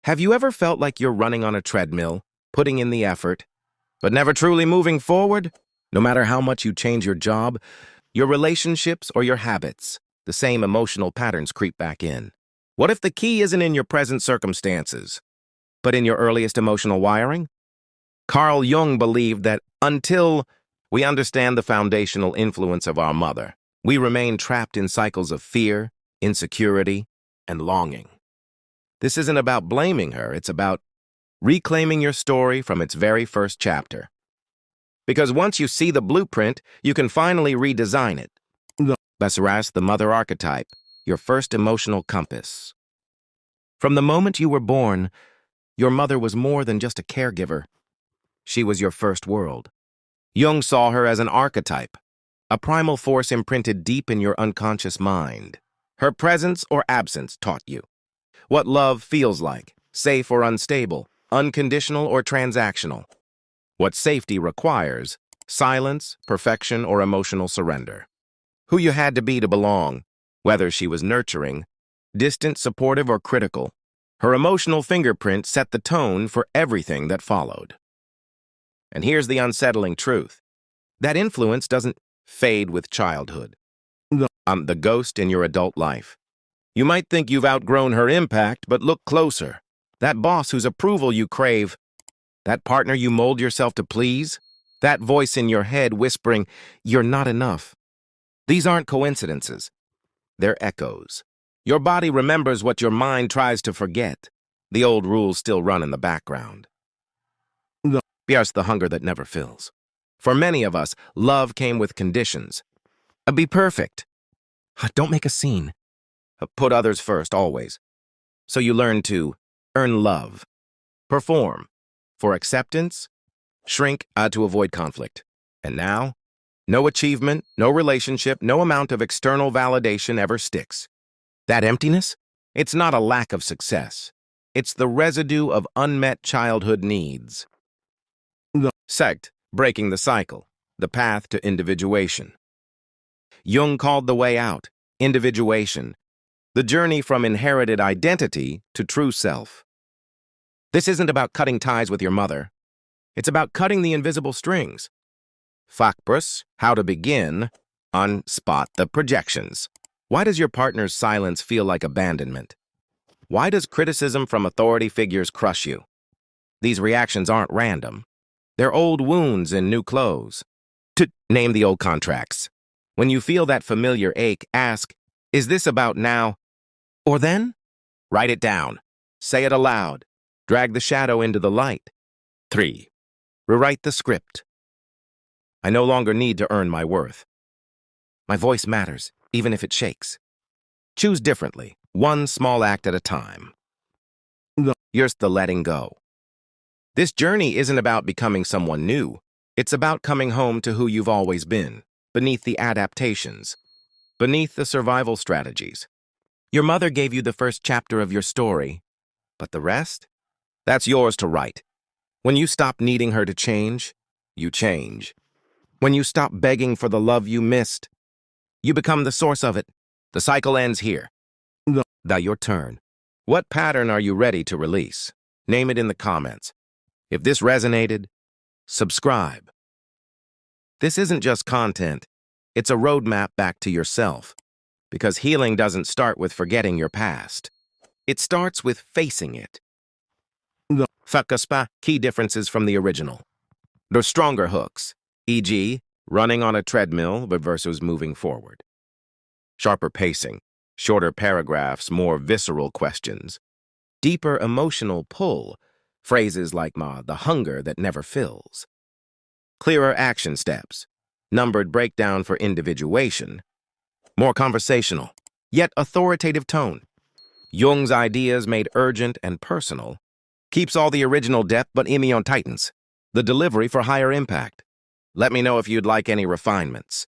Have you ever felt like you're running on a treadmill, putting in the effort, but never truly moving forward? No matter how much you change your job, your relationships, or your habits, the same emotional patterns creep back in. What if the key isn't in your present circumstances, but in your earliest emotional wiring? Carl Jung believed that until we understand the foundational influence of our mother, we remain trapped in cycles of fear, insecurity, and longing. This isn't about blaming her, it's about reclaiming your story from its very first chapter. Because once you see the blueprint, you can finally redesign it. Bessaras, the mother archetype, your first emotional compass. From the moment you were born, your mother was more than just a caregiver. She was your first world. Jung saw her as an archetype, a primal force imprinted deep in your unconscious mind. Her presence or absence taught you what love feels like, safe or unstable, unconditional or transactional. What safety requires, silence, perfection, or emotional surrender. Who you had to be to belong, whether she was nurturing, distant, supportive, or critical. Her emotional fingerprint set the tone for everything that followed. And here's the unsettling truth. That influence doesn't fade with childhood. The ghost in your adult life. You might think you've outgrown her impact, but look closer. That boss whose approval you crave, that partner you mold yourself to please, that voice in your head whispering, "You're not enough." These aren't coincidences. They're echoes. Your body remembers what your mind tries to forget. The old rules still run in the background. Here's the hunger that never fills. For many of us, love came with conditions. Be perfect. Don't make a scene. Put others first, always. So you learn to earn love, perform for acceptance, shrink to avoid conflict. And now, no achievement, no relationship, no amount of external validation ever sticks. That emptiness? It's not a lack of success. It's the residue of unmet childhood needs. Sect, breaking the cycle, the path to individuation. Jung called the way out, individuation, the journey from inherited identity to true self. This isn't about cutting ties with your mother. It's about cutting the invisible strings. Fakbrus, how to begin, unspot the projections. Why does your partner's silence feel like abandonment? Why does criticism from authority figures crush you? These reactions aren't random. They're old wounds in new clothes. To name the old contracts. When you feel that familiar ache, ask, is this about now or then? Write it down. Say it aloud. Drag the shadow into the light. 3. Rewrite the script. I no longer need to earn my worth. My voice matters, even if it shakes. Choose differently, one small act at a time. Here's the letting go. This journey isn't about becoming someone new. It's about coming home to who you've always been, beneath the adaptations, beneath the survival strategies. Your mother gave you the first chapter of your story, but the rest? That's yours to write. When you stop needing her to change, you change. When you stop begging for the love you missed, you become the source of it. The cycle ends here. Now your turn. What pattern are you ready to release? Name it in the comments. If this resonated, subscribe. This isn't just content. It's a roadmap back to yourself. Because healing doesn't start with forgetting your past. It starts with facing it. Fakaspa, key differences from the original. The stronger hooks, e.g., running on a treadmill but versus moving forward. Sharper pacing, shorter paragraphs, more visceral questions. Deeper emotional pull, phrases like the hunger that never fills. Clearer action steps, numbered breakdown for individuation. More conversational, yet authoritative tone. Jung's ideas made urgent and personal. Keeps all the original depth but Emi on Titans. The delivery for higher impact. Let me know if you'd like any refinements.